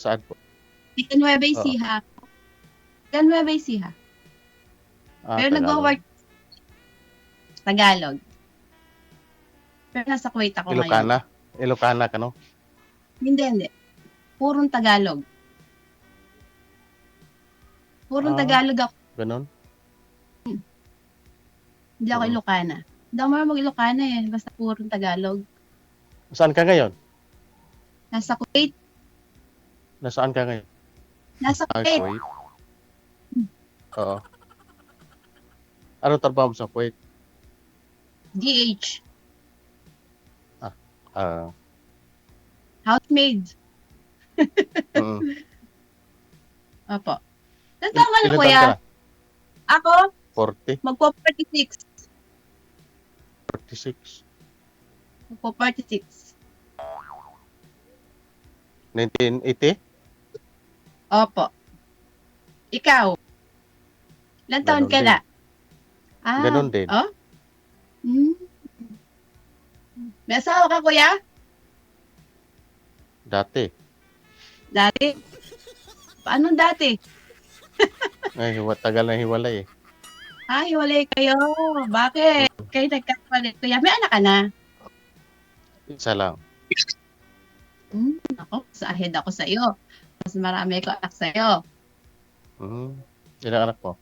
Saan po? Taga Nueva Oo. Ecija. Taga Nueva Ecija. Pero Tagalog. nagwo-work Tagalog. Pero nasa Kuwait ako ngayon. Ilocana? Ilocana ka, no? Hindi, hindi. Purong Tagalog. Purong Ah, Tagalog ako. ganun? Hindi ako Mm. Ilocana. Hindi ako marunong mag-Ilocana eh. Basta purong Tagalog. Saan ka ngayon? Nasa Kuwait. Nasaan ka ngayon? Nasa Kuwait. Kuwait. Oo. Ano trabaho mo sa Kuwait? DH. Ah, Housemaid. mm. Opo. Ilan taon ka na, Ilan taon kuya? ka na? Ako, 40? magpo-46. 46? Magpo-46. 1980? Opo. Ikaw, ilan taon Ganun ka din. na? Ah, Ganun din. oh? Hmm. May asawa ka, kuya? Dati. Dati? Paano dati? Ay, tagal na hiwalay eh. Ay, hiwalay kayo. Bakit? Kayo nagkakapalit. Kuya, may anak ka na? Isa lang. Ako, mas ahead ako sa iyo. Mas marami ko anak sa iyo. Mm. Ilang anak mo?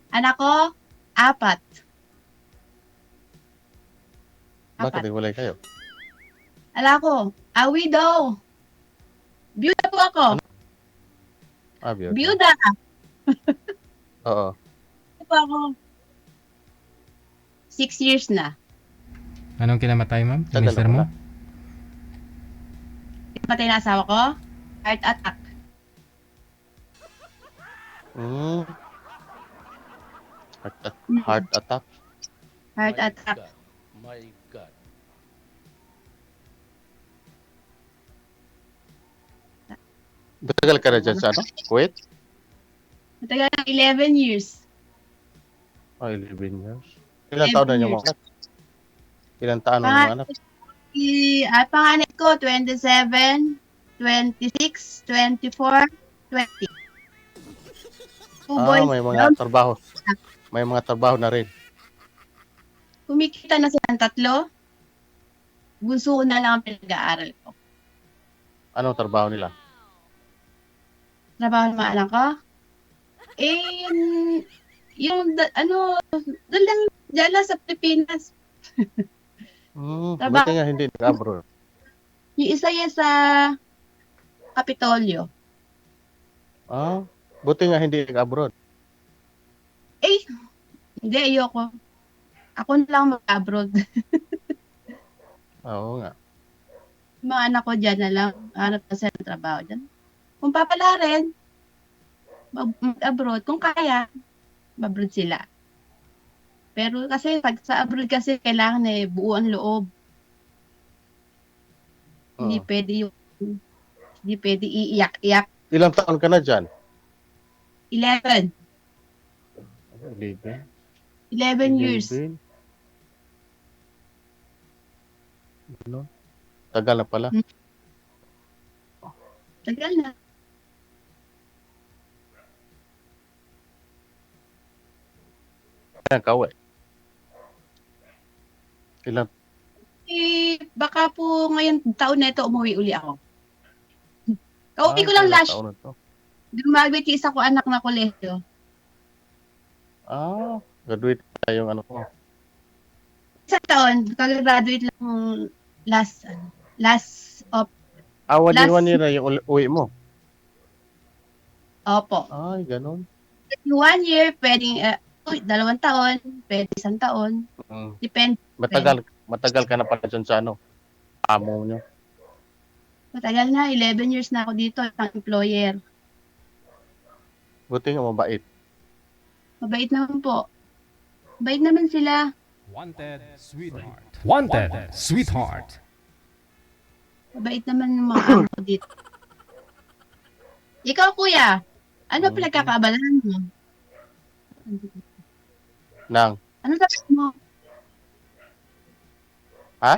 Anak ko, 4. Bakit 4. hiwalay kayo? Ala ko, a widow. Byuda po ako. Biyod. Byuda. Oo. Byuda po ako. 6 years na. Anong kinamatay, ma'am? Tagal Mister na mo? pala. Patay na asawa ko. Heart attack. Mm. Heart attack? Heart attack. My God. Matagal ka na dyan sa ano? Kuwait? Matagal na 11 years. Oh, 11 years. Ilang 11 taon na yung years. mga anak? Ilang taon na yung mga anak? Panganay ko, 27, 26, 24, 20. 2 boys. May mga trabaho. May mga trabaho na rin. Kumikita na silang 3. Bunso ko na lang ang pinag-aaral ko. Anong trabaho nila? Trabaho ng mga anak ko? Doon lang, dyan lang sa Pilipinas. Buti nga hindi nag-abroad. Yung isa yan sa Kapitolyo. Buti nga hindi nag-abroad. Hindi, ayoko. Ako na lang mag-abroad. Oo nga. Mga anak ko dyan na lang. Hanap na sila ng trabaho dyan. Kung papala rin, mag-abroad. Kung kaya, mag-abroad sila. Pero kasi pag sa abroad kasi kailangan buo ang loob. Hindi pwede iiyak-iyak. Ilang taon ka na dyan? 11. 11. 11 years. Ano? Tagal na pala. Tagal na. Ilang kauwi? Ilang? Baka po ngayon taon na ito umuwi uli ako. Kauwi ko lang Ilang last. taon na to? Graduate yung isa ko anak na kolehiyo. Graduate na yung ano ko. Isang taon, kag-graduate lang last of 1 year na yung uwi mo? Opo. Ay, ganun. 1 year, pwedeng 2 taon, pwede 1 taon. Depende. Matagal ka na pala dyan sa ano? Amo nyo. Matagal na, 11 years na ako dito, isang employer. Buti nga mabait. Mabait naman po. Mabait naman sila. Wanted, sweetheart. Wanted, sweetheart. Mabait naman yung mga amo ko dito. Ikaw, kuya, ano pinagkakaabalahan mo? Nang? Anong trabaho mo? Ha?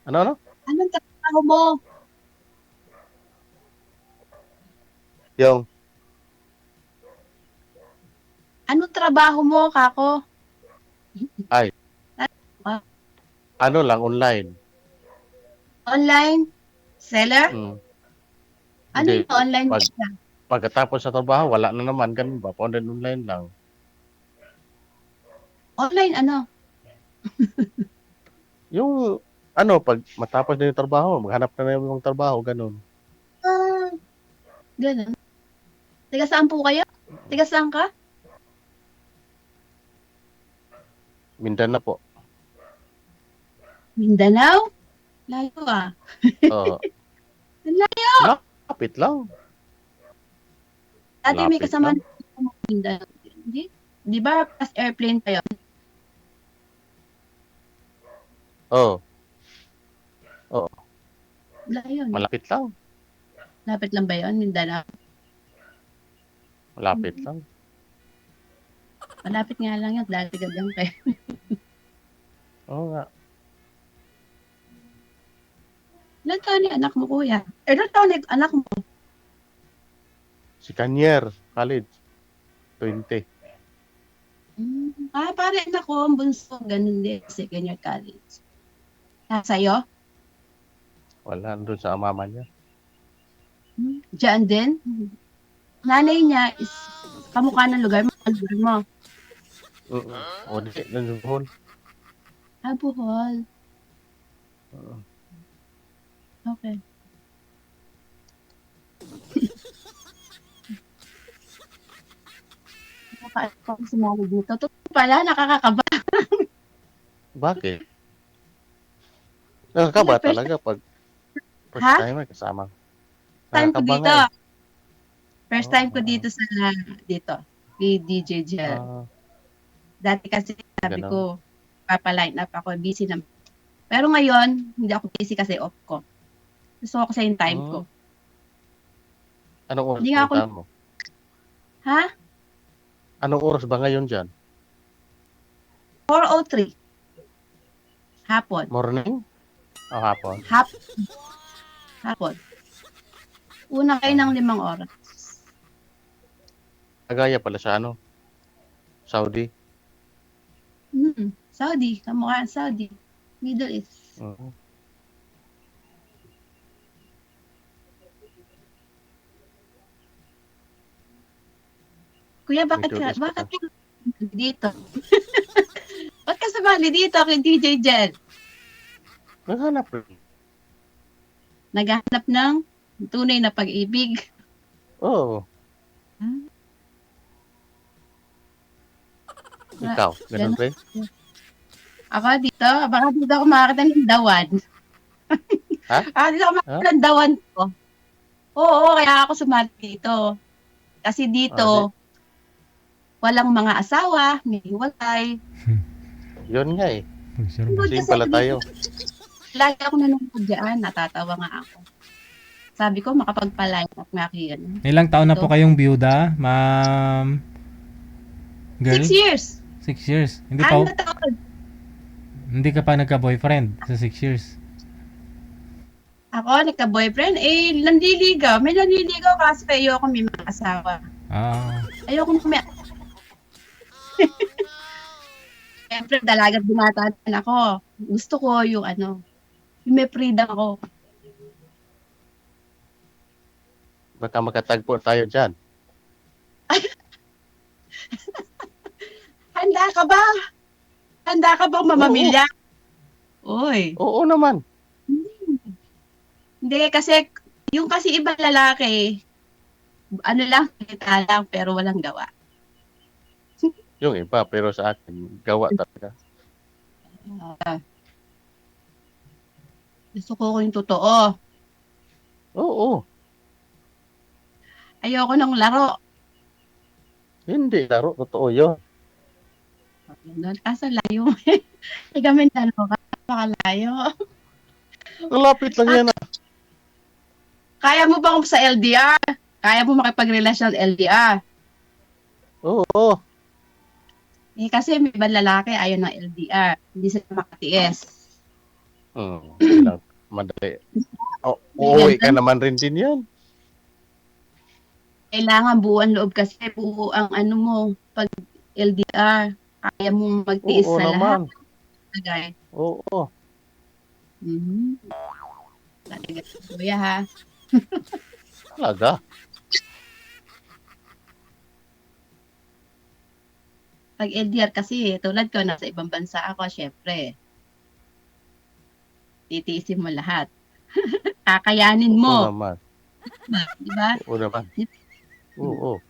Ano? Anong trabaho mo? Yung, Anong trabaho mo, kako? ano lang, online. Online? Seller? Mm. Ano Hindi, yung online pag, seller? pagkatapos sa trabaho, wala na naman, ganun ba? Online lang. Online ano? Yung, pag matapos na yung trabaho, maghanap na naman yung trabaho, ganun. Ah, ganun. Tiga saan po kayo? Tiga saan ka? Mindanao po. Mindanao? Layo ah. Oo. Layo. Lapit lang. Dati may Lapit kasama lang. na Mindanao. Hindi? Di ba pas airplane pa yun? Oo. Layo. No? Malapit lang. Lapit lang ba yun, Mindanao? Malapit lang. Malapit nga lang yun. Dati ka lang kayo. Oo nga. Ilan taon yung anak mo, kuya? Ilan taon yung anak mo? Si Kanier, college. 20. Pare anak ko, ang bunso, ganun din. Second year college. Sa'yo? Wala, doon sa mama niya. Diyan din? Nanay niya is kamukha ng lugar mo. Ang lugar mo. O, di, nandiyon. Buhol. Oo. Okay. Nakakaano ko sumali dito. Totoo pala, nakakakaba. Bakit? Nakakaba First talaga pag first Ha? time ay kasama. time ko Nakakaba dito. nga eh. First time ko dito sa kay DJ Gel. Dati kasi sabi Ganon. ko, papaline up ako, busy na. Pero ngayon, hindi ako busy kasi off ko. Gusto ko kasi yung time ko. Anong oras Hindi nga ako- punta mo? Ha? Anong oras ba ngayon dyan? 4:03. Hapon. Morning? O hapon? Hapon. Una kayo ng 5 oras. Kagaya pala sa Saudi. Saudi. Kamukha Saudi. Middle East. Oo. Kuya, bakit Middle ka East pa dito? Ba't ka sumali dito kay DJ Jen? Naghanap rin. Naghahanap ng tunay na pag-ibig. Oo. Ikaw, ganun rin? Ako dito, baka dito ako makakita ng dawan. Ha? Dito ako makakita ng dawan ko. Oo, kaya ako sumali dito. Kasi dito, walang mga asawa, may hiwalay. Yun nga eh. Pag-serve. Same pala tayo. Lagi ako nanonood dyan, natatawa nga ako. Sabi ko, makapagpa-line up nga ako yun. Ilang taon na po Ito. kayong byuda, ma'am? Girl? 6 years. 6 years. Hindi Ano pa, na taon? hindi ka pa nagka-boyfriend sa 6 years. Ako, nagka-boyfriend, nanliligaw. May nanliligaw kasi ayoko may mga asawa. Ayoko may... Siyempre, dalagat binataan ako. Gusto ko yung yung may freedom ako. Baka makatagpo tayo dyan. Handa ka ba? Handa ka bang mamamilya? Oy. Oo naman. Hindi, kasi yung kasi ibang lalaki, lang, kita lang, pero walang gawa. Yung iba, pero sa akin, gawa talaga. Gusto ko yung totoo. Oo. Ayoko ng laro. Hindi, laro. Totoo yun. Asa layo mo eh. Ikaw may tanong ka, makalayo. Malapit lang yan. Kaya mo ba kung sa LDR? Kaya mo makipagrelasyon LDR? Oo. Kasi may ibang lalaki ayaw ng LDR. Hindi sila makatiis. Lang. Madali. Uuwi ka naman rin din yan. kailangan buo ang loob kasi buo ang ano mo, pag LDR. Kaya mong magtiis Oo sa lahat. naman. Bagay. Oo. Mhm. Talaga, kuya ha. Talaga. Pag LDR kasi, tulad ko, nasa ibang bansa ako, syempre, titiisin mo lahat. Kakayanin Oo mo. naman. Di ba? Oo naman. Oo.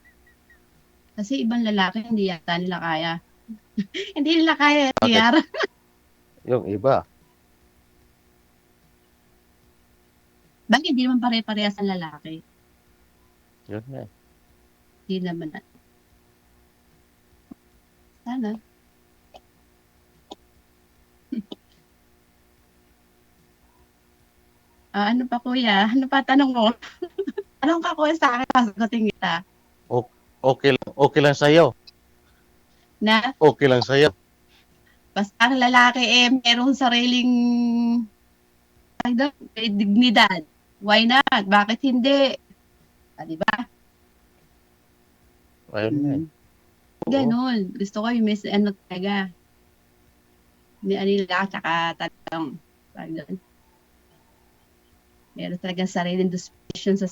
Kasi ibang lalaki, hindi yata nila kaya. Hindi nila kaya Bakit? LDR. Yung iba. Bakit hindi naman pare-parehas ang lalaki? Yun nga. Hindi naman. Sana. Ano pa kuya? Ano pa tanong mo? Tanong ka kuya sa akin, sasagutin kita. Okay lang sa'yo. Na Okay lang sa'yo. basta ang lalaki merong sariling may dignidad. Why not? Bakit hindi? Di ba? Ayun nga eh. Oo. Ganon. Gusto ko yung may ano talaga. May anila tsaka talagang doon. Meron talagang sariling disposition sa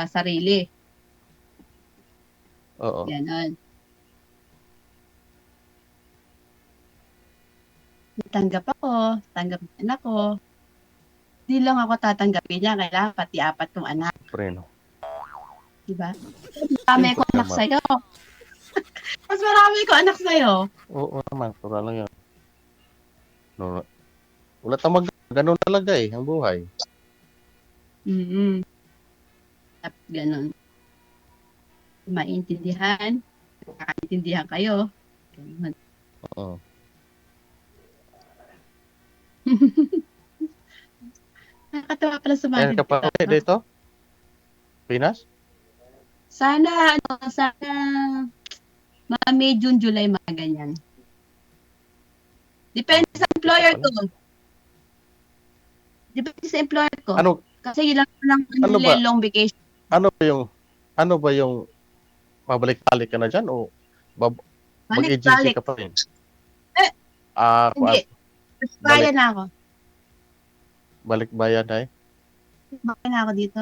sarili. Oo. Ganon. Tanggap ako, tanggap din ako. Hindi lang ako tatanggapin niya, kailangan pati 4 kong anak. Preno. Diba? Marami ko Siyempre anak naman. sa'yo. Mas marami ko anak sa'yo. Oo naman. Pura lang yun. No, wala tayong ganun talaga eh. Ang buhay. Mm-hmm. Ganon. Maintindihan. Nakakaintindihan kayo. Ganon. Oo. Nakakatawa pala Kaya sumali ka pa dito. ulit dito? Pinas? Sana mga May, June, July, mga ganyan. Depende sa employer ko. Depende sa employer ko. Ano Kasi yun lang Ano ba? long vacation. Ano ba yung pabalik-balik ka na dyan o mag-agency Balik-balik. ka pa rin? Eh, hindi. Balik na ako. Balik bayan ay? Balik na ako dito.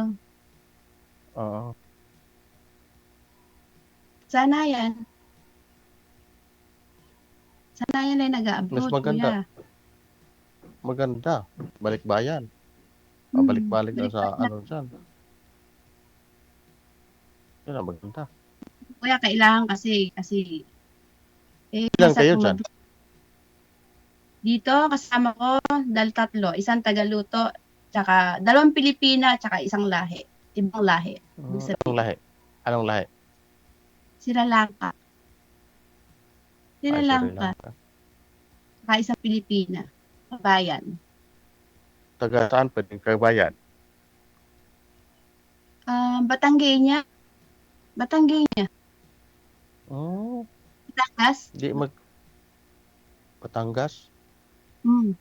Oo. Sana yan. Sana yan ay nag-abroad, Mas maganda. kuya. Maganda. Balik bayan. Pabalik-balik na sa ano dyan. Yun ang maganda. Kuya, kailangan kasi Ilan kayo dyan? Dito, kasama ko, 3. Isang Tagaluto, tsaka 2 Pilipina, tsaka isang lahi. Ibang lahi. Anong lahi? Sri Lanka. Sri Sri Lanka. Lanka. Tsaka isang Pilipina. Bayan. Taga saan pwedeng kabayan? Batanggenya. Oh, Batangas. Batangas? Hmm.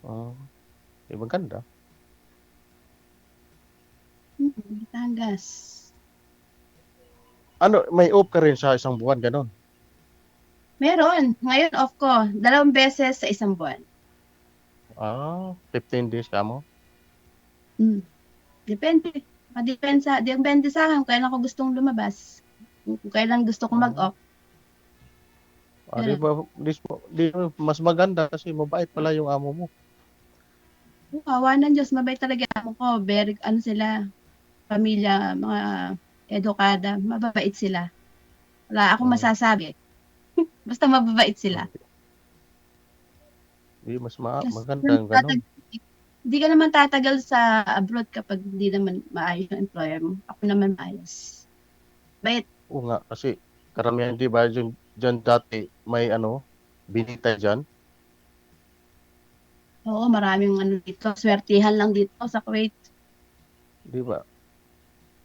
Oh, maganda. Batangas. Ano, may off ka rin sa isang buwan, ganon? Meron. Ngayon off ko. 2 beses sa isang buwan. 15 days ka mo? Depende. Depende sa akin kung kailan ko gustong lumabas. Kung kailan gusto kong mag-off. Di mas maganda kasi mabait pala yung amo mo. Kawa ng Diyos, mabait talaga amo ko. Very, sila, pamilya, mga edukada, mababait sila. Wala akong masasabi. Basta mababait sila. Di mas maganda yung ganon. Hindi ka naman tatagal sa abroad kapag hindi naman maayos yung employer mo. Ako naman maayos. Bait. Oo nga, kasi karamihan di ba dyan dati may binita dyan? Oo, maraming dito. Swertihan lang dito sa Kuwait. Di ba?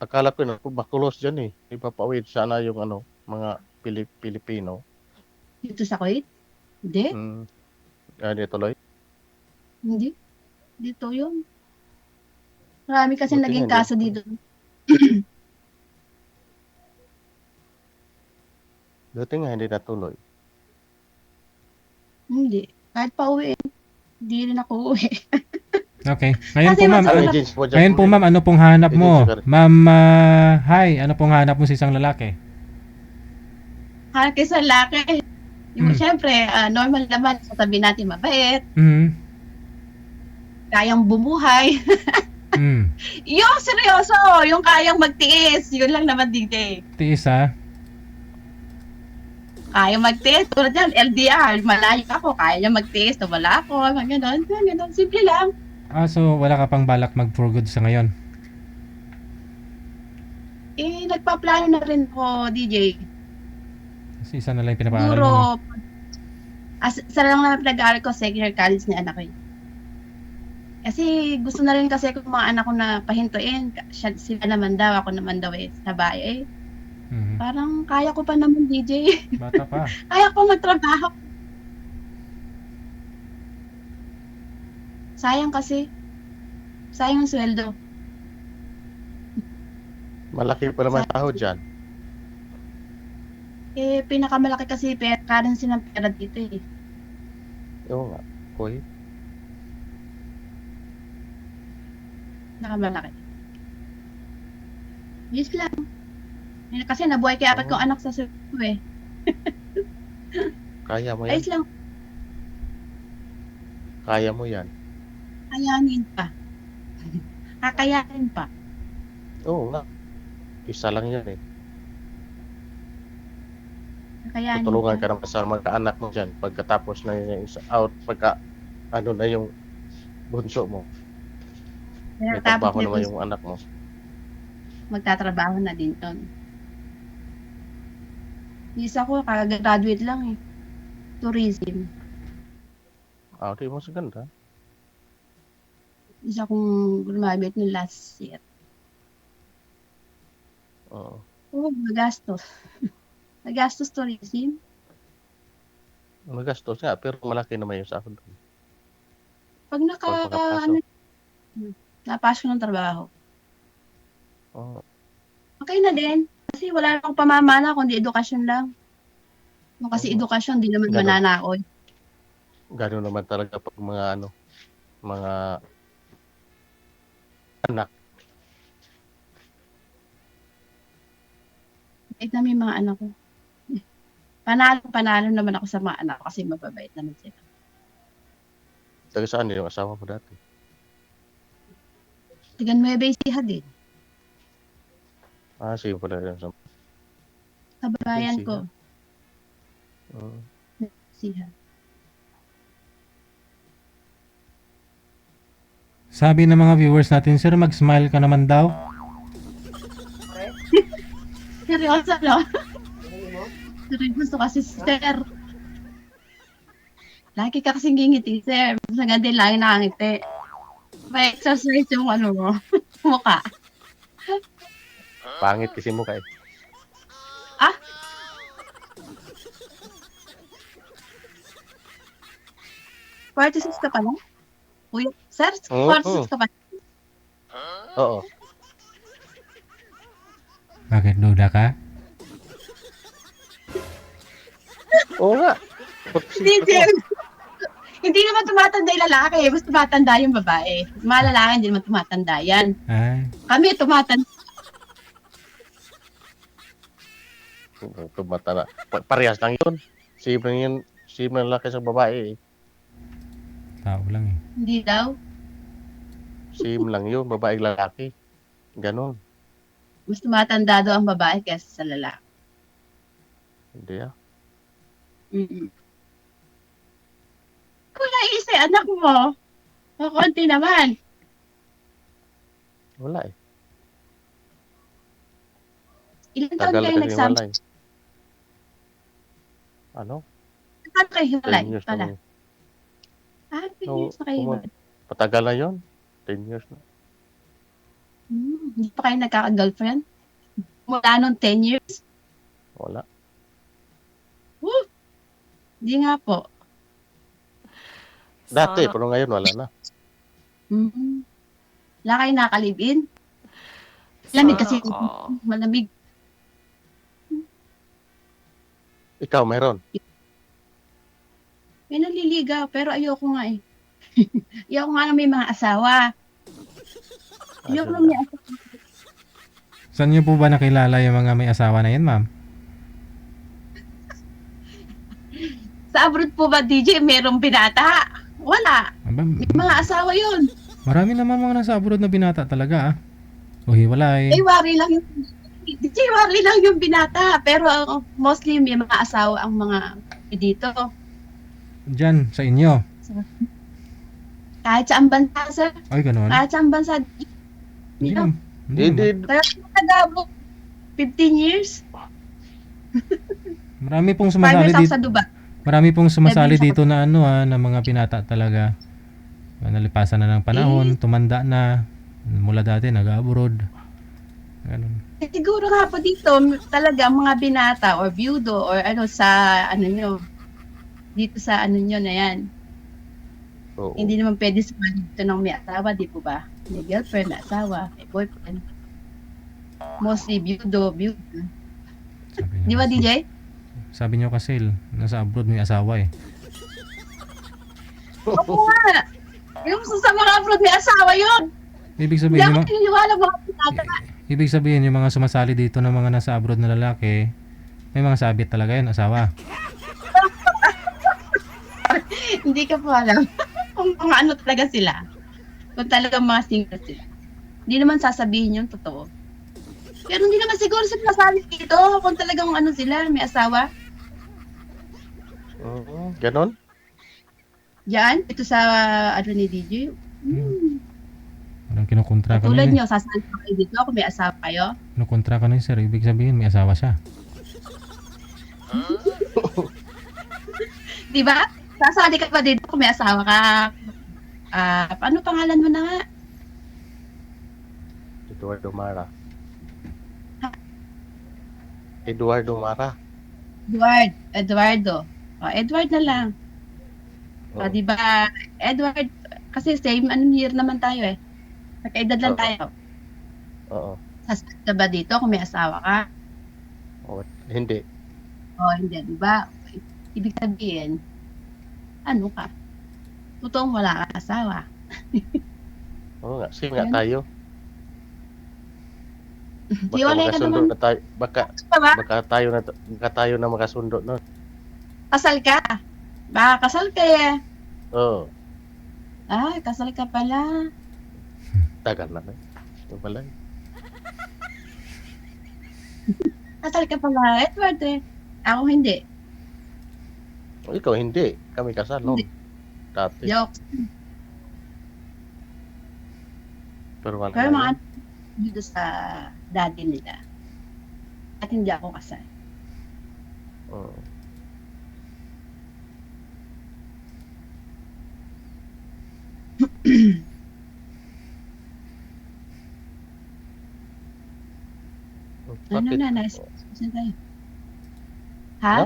Akala ko makulos dyan eh. Di ba pauwi sana yung mga Pilipino. Dito sa Kuwait? Hindi. Hindi tuloy? Hindi. Dito yun. Marami kasi Buti naging nga, kaso dito. Buti nga hindi natuloy. Hindi. Kahit pa uwi, hindi rin ako uwi. Okay. Ngayon Kasi po, ma'am. Ano masarap. agency mo dyan? Ngayon po, ma'am, ano pong hanap mo? Agency ka rin. Ma'am, hi. Ano pong hanap mo sa isang lalaki? Kahit sa laki. Yung Hmm. syempre, normal naman, sasabihin natin mabait, Mhm. kayang bumuhay. Mm. Yung seryoso, yung kayang magtiis, yun lang naman dito eh. Tiis, ha? Kaya magtiis, tulad yan, LDR, malayo ako, kaya niya magtiis, wala ako, mga ganon, simple lang. So wala ka pang balak mag-for good sa ngayon? Eh, nagpaplano na rin ako, DJ. Kasi isa na lang yung pinapaaral Siguro, mo, no? sa lang naman pinag-aaral ko, second year college ni anak ko. Kasi gusto na rin kasi kung mga anak ko na pahintuin, sila naman daw, ako naman daw sa bahay. Mhm. Parang kaya ko pa naman, DJ. Bata pa. Kaya ko magtrabaho. Sayang kasi. Sayang ang sweldo. Malaki pa naman tao dyan. Eh, pinakamalaki kasi currency ng pera dito eh. Oo nga. Kuy. Pinakamalaki. Yes lang. Eh, kasi nabuhay kaya apat kong anak sa sweldo eh. Kaya mo yan. Ayos lang. Kaya mo yan. Kayanin pa. Kakayanin pa. Oo nga. Isa lang yan eh. Kakayanin Tutulungan pa. ka naman sa mga anak mo dyan. Pagkatapos na yung isa out, ano na yung bunso mo. May Tapos trabaho naman yung anak mo. magtatrabaho na din doon. Isa ko, kagagraduate lang eh. Tourism. Di mo sa ganda. Isa kong graduate ng last year. Oo. Oo, magastos. Magastos tourism. Magastos nga, pero malaki naman yung sahod. Pag Pagpapasok. napasok ng trabaho, Oo. okay na din. Kasi wala na akong pamamana kundi edukasyon lang. Kasi Oo. edukasyon, di naman Ganun. mananaon. Gano'n naman talaga pag mga anak. Bait naman yung mga anak ko. Panalo naman ako sa mga anak ko kasi mababait naman sila. Taga saan yung asawa mo dati? Tigan mo yung basiha din. Sige pala yun. Kababayan Basiha. ko. Oo. Basiha. Sabi ng mga viewers natin, sir, mag-smile ka naman daw. Seryoso, no? Seryoso kasi, sir. Lagi ka kasing ngingiti, sir. Sa ganda lagi nakangiti. May exercise yung ano mo. Mukha. Pangit kasi mukha eh. Ah? $46 ka pa lang? Uy, sir, Oo. $46 ka pa. Oo. Bakit duda ka? Oo nga. Hindi, hindi naman tumatanda yung lalaki. Mas tumatanda yung babae. Mga lalaki hindi naman tumatanda yan. Ay, Kami tumatanda. Tumatara. Parehas lang yun. Same lang laki sa babae eh. tao lang eh. Hindi daw. Same lang yun. Babae lalaki. Ganon. Mas tumatanda daw ang babae kaysa sa lalaki. Hindi ah. Mm-mm. Kung naisip, anak mo, o konti naman. Wala eh. Ilan taon Tagal kayo kasi nagsama? wala eh. Ano? Saan kayo 10 hiwalay years pala? na. 10 No, years na kayo hiwalay. Patagal na yun. 10 years na. Hindi pa kayo nagkaka-girlfriend? Mula nung 10 years? Wala. Hindi nga po. Dati, pero ngayon wala na. Wala kayo nakalibin? Lamig kasi. Malamig. Ikaw, meron? May naliligaw, pero ayoko nga eh. Ayoko nga na may mga asawa. Ayoko na may asawa. Saan niyo po ba nakilala yung mga may asawa na yan, ma'am? Sa abroad po ba, DJ, merong binata? Wala. Aba, May mga asawa yun. marami naman mga nasa abroad na binata talaga, ah. O hiwalay. Wari lang yung DJ, wari lang yung binata. Pero mostly may mga asawa ang mga dito. Diyan, sa inyo. Kahit sa ang bansa, sir. Ay, ganun. Kahit sa ang bansa. Hindi Dito. naman. Hindi naman. Kaya nagabo 15 years. Marami pong 5 sumasali years ako dito. sa Dubai. Marami pong sumasali Sabi dito na ano na mga binata talaga. Nalipasan na ng panahon, tumanda na. Mula dati nag-abroad. Ganun. Siguro nga po dito, talaga mga binata or byudo or ano sa ano nyo. Dito sa ano nyo na yan. Oo. Hindi naman pwede sa dito ng may asawa, di po ba? May girlfriend, may asawa, may boyfriend. Mostly byudo. Sabi niyo Di ba, kasi- DJ? Sabi niyo kasi, nasa abroad may asawa eh. Oo nga. Yung sa mga abroad, may asawa yun. Ibig Hindi sabihin, ako yung, naniniwala mga binata. ibig sabihin yung mga sumasali dito ng mga nasa abroad na lalaki, may mga sabit talaga yun, asawa. Hindi ka po alam kung mga ano talaga sila. Kung talagang mga single sila. Hindi naman sasabihin yung totoo. Pero hindi naman siguro sila nasali dito kung talagang ano sila, may asawa. Ganon? Diyan, ito sa ano ni DJ. Parang kinukontra ka Tulad nun eh. nyo, sasali pa kayo dito kung may asawa kayo. Kinukontra ka nun sir, ibig sabihin may asawa siya. Di ba? Sasali ka pa dito kung may asawa ka. Paano pangalan mo na nga? Eduardo Mara. Eduardo Mara. Eduardo. Edward na lang. Oo. Di ba? Edward, kasi same year naman tayo eh. Magkaedad lang Oo. tayo. Oo. Sasali ka ba dito kung may asawa ka? Oo. Hindi. Hindi, di ba? Ibig sabihin, ano ka? Totoong wala kang asawa. Oo nga. Same nga Yan. tayo. Baka Hiwalay ka magkasundo naman. na tayo. Baka tayo na magkasundo nun. Kasal ka. Baka kasal ka eh. Oo. Kasal ka pala. Tagal na. Ito pala. Kasal ka pala, Edward eh. Ako hindi. O, ikaw hindi. Kami kasal noon. Hindi. Dati. Joke. Pero wala Pero na mga yun. dito sa daddy nila. At hindi ako kasal. Oo. Ano Bakit? na, nasa tayo. Ha? No?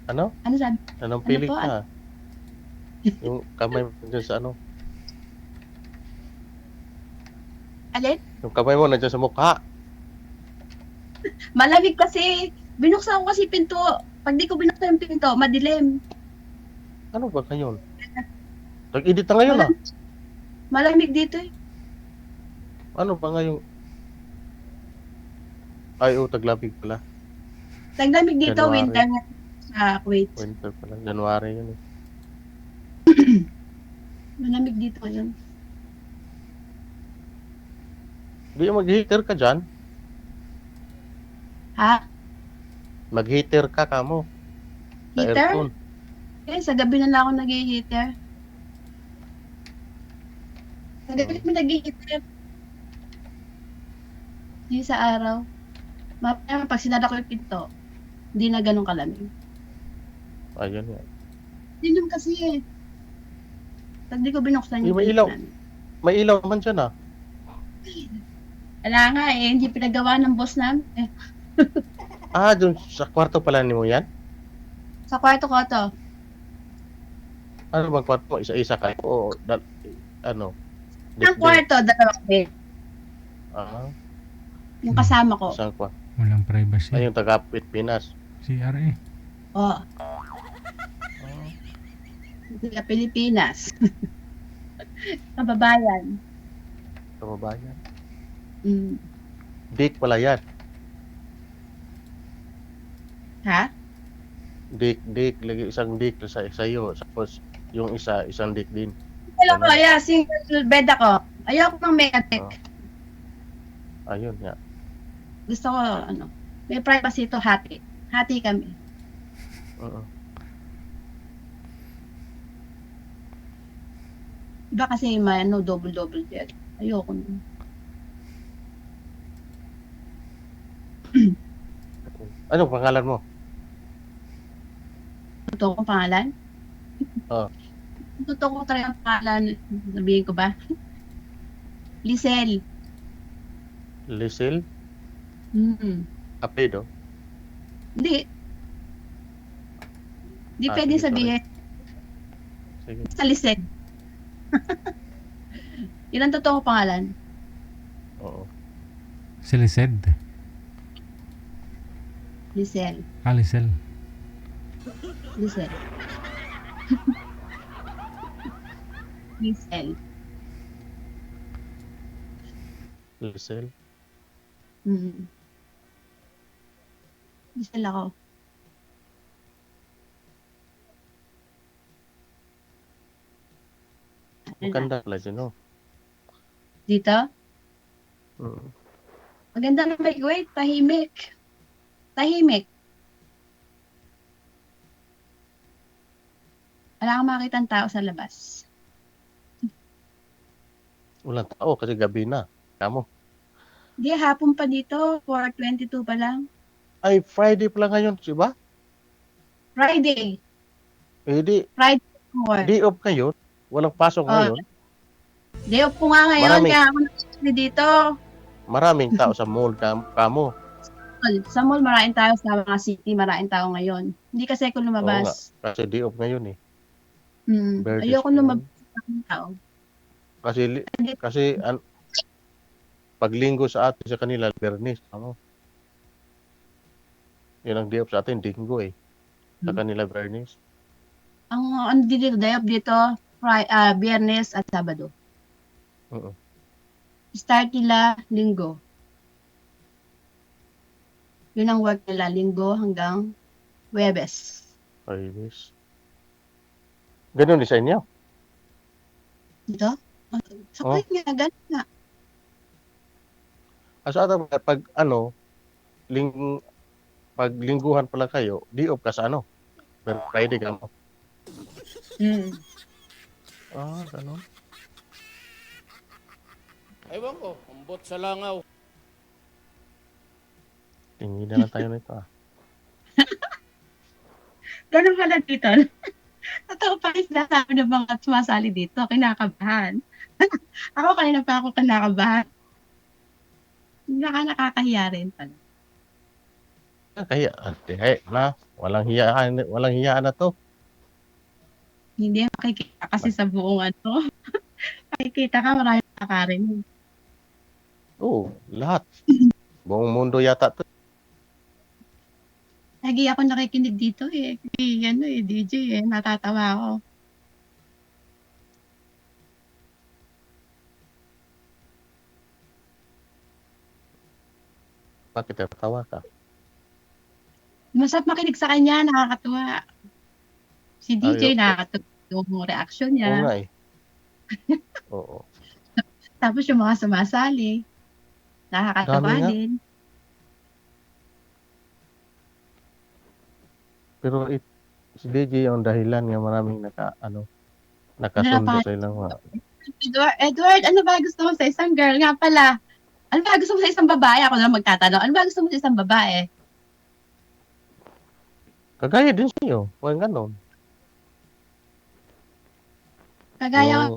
Ano? Ano sabi? Anong Ano piling po? ka? Yung kamay mo dyan sa ano? Alin? Yung kamay mo nandiyan sa mukha. Malamig kasi. Binuksan ko kasi pinto. Pag di ko binuksan yung pinto, madilim. Ano ba ngayon? Nag-edit na ngayon ah. Malamig dito eh. Ano ba ngayon? Ay, taglabig pala. Naglamig dito, January. winter nga sa Kuwait. Winter pala. January yun eh. Malamig dito ngayon. Hindi mag-heater ka dyan. Ha? Mag-heater ka kamo. Sa Heater? aircon. Sa gabi na lang ako nag-heater. Sa gabi mo nag-heater. Hindi sa araw. Mamaya pag sinara ko yung pinto, hindi na ganun kalamig. Ayun yan. Dilim kasi eh. Pag di ko binuksan yung May pinto ilaw. namin. May ilaw naman dyan ah. Wala nga eh, hindi pinagawa ng boss namin eh. Ah, dun sa kwarto pala ni mo yan? Sa kwarto ko to. Ano bang kwarto mo? Isa-isa kayo? O ano? Ang kwarto, dalawang bed. Ah, Yung kasama ko. isang kwarto. Walang privacy. Ay, yung taga Pilipinas. CRA. Oh, Ah, sa Pilipinas. Kababayan. kababayan. Mm. Dick pala yan. Ha? Dick. Lagi isang dick sa iyo. Tapos yung isa, isang dick din. Hello ko, Ganun. yeah, single bed ako. Ayoko ng mega-tech. Ah, ayun nga. Gusto ko, may privacy to hati. Hati kami. Oo. Iba kasi may double-double bed. Ayoko nun. Anong pangalan mo? Totoo kong pangalan? Oh, Totoo ko talaga ang pangalan. Sabihin ko ba? Lisel. Lisil? Hmm. Apedo? Hindi. Hindi Ah, pwedeng sige, sorry. sabihin. Sige. Basta Lisel. Yun ang totoo kong pangalan. Oo. Si Lised. Lisel. Lisel. Lisel. Lisel. Lisil? Hmm. Lisel ako. Ano na? Maganda pala dyan, no? Dito? Mm. Maganda na may wait. Tahimik. Tahimik. Wala kang makita ng tao sa labas. Walang tao kasi gabi na. Kamo. Hindi, hapon pa dito. 4:22 pa lang. Ay, Friday pala ngayon, di ba? Friday. Eh, Friday 4. di off ngayon. Walang pasok Oh, ngayon. day off ko nga ngayon. Maraming, Kaya ako nakasali dito. maraming tao sa mall, kamo. Sa mall, maraming tao. Sa mga city, maraming tao ngayon. Hindi kasi ako Oo nga. lumabas. Kasi di off ngayon eh. Berdes Ayoko ngayon. lumabas ng tao. Kasi, Hindi, kasi pag linggo sa atin sa kanila, Bernis. Ano? Yun ang day off sa atin, linggo eh. Sa kanila, Bernis. ang dito, day off dito, Biyernes at Sabado. Oo. Start nila linggo. Yun ang work nila, linggo hanggang Huwebes. Bernis. Ganun din sa inyo. Dito? Sa Oh. kuwait nga, ganun nga. Sa atin, pag pag lingguhan pala kayo, di off ka sa ano. Pero Friday ka mo. Ah, ganun. Ewan ko, umbot sa langaw. Tingin na lang tayo nito ah. Ganun pala dito. Totoo pa rin sinasabi ng mga sumasali dito, kinakabahan. Ako kanina pa ako kinakabahan. Nakakahiya rin pala. Kaya, na, walang hiyaan na to. Hindi makikita kasi sa buong makikita ka maraming nakakarinig. Oo, lahat. Buong mundo yata to. Lagi ako nakikinig dito DJ natatawa ako. Bakit natawa ka? Masarap makinig sa kanya, nakakatuwa. Si DJ, nakakatuwa yung reaction Oo niya. nga eh. Oo. Tapos yung mga sumasali, nakakatawa Dami nga. din. Pero si DJ ang dahilan nga maraming nakasundo sa ilang mga. Edward, ano ba gusto mo sa isang girl? Nga pala, ano ba gusto mo sa isang babae? Ako na magtatanong, ano ba gusto mo sa isang babae? Kagaya din sa iyo. Huwag ganon. Kagaya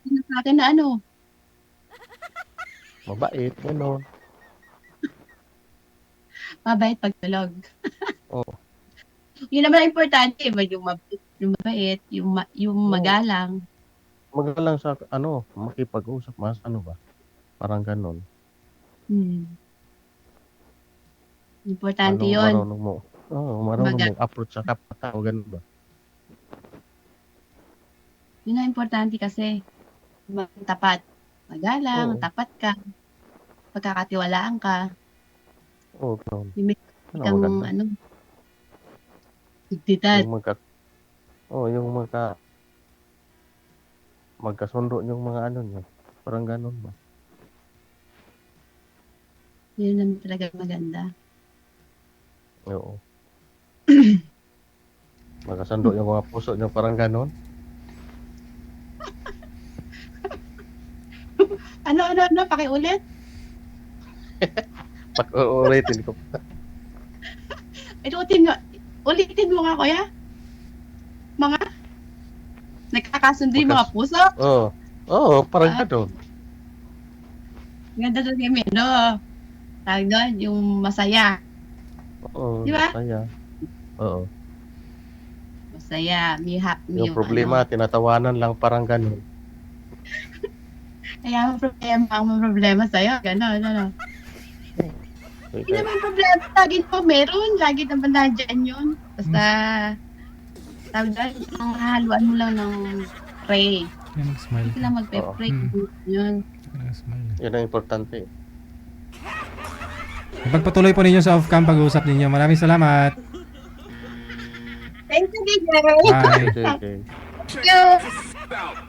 din sa akin na Mabait, ganon. mabait pagtulog. Oo. Yun naman ang importante, yung mabait, yung magalang. Magalang sa makipag-usap, mas ba? Parang ganon. Importante yun. Marunong mo. marunong Kumbaga, mag-approach sa kapwa-tao, ganun ba? yun ang importante kasi. Tapat. Magalang, Oo. tapat ka, pagkakatiwalaan ka, Oo, ganun. yung may Yun ang kang maganda. ano, dignidad. Yung magkasundo yung mga ano niya. Parang ganun ba? Yun naman talaga maganda. Oo. Magkasundo yung mga puso niya, parang ganun. Ano, pakiulit? Ulitin ko. Ulitin mo nga, kuya. Mga nagkakasundo yung mga puso. Parang Ah, ganun. ganda doon yung ano, tawag doon, yung masaya. Oo, Di ba? masaya. Oo. Masaya, may Yung problema, tinatawanan lang, parang ganun. Kaya ang problema sa'yo, gano'n, ano. Hindi Kaya, naman problema, lagi naman meron, lagi naman nandiyan yun. Basta, tawag doon, ang haluan mo lang ng pray. Yan, mag-smile. Hindi ka lang magpe-pray. Yun. Smile. yun ang importante. Ipagpatuloy po ninyo sa off-cam pag-uusap ninyo. Maraming salamat. Thank you, DJ. Bye. Okay. Thank you.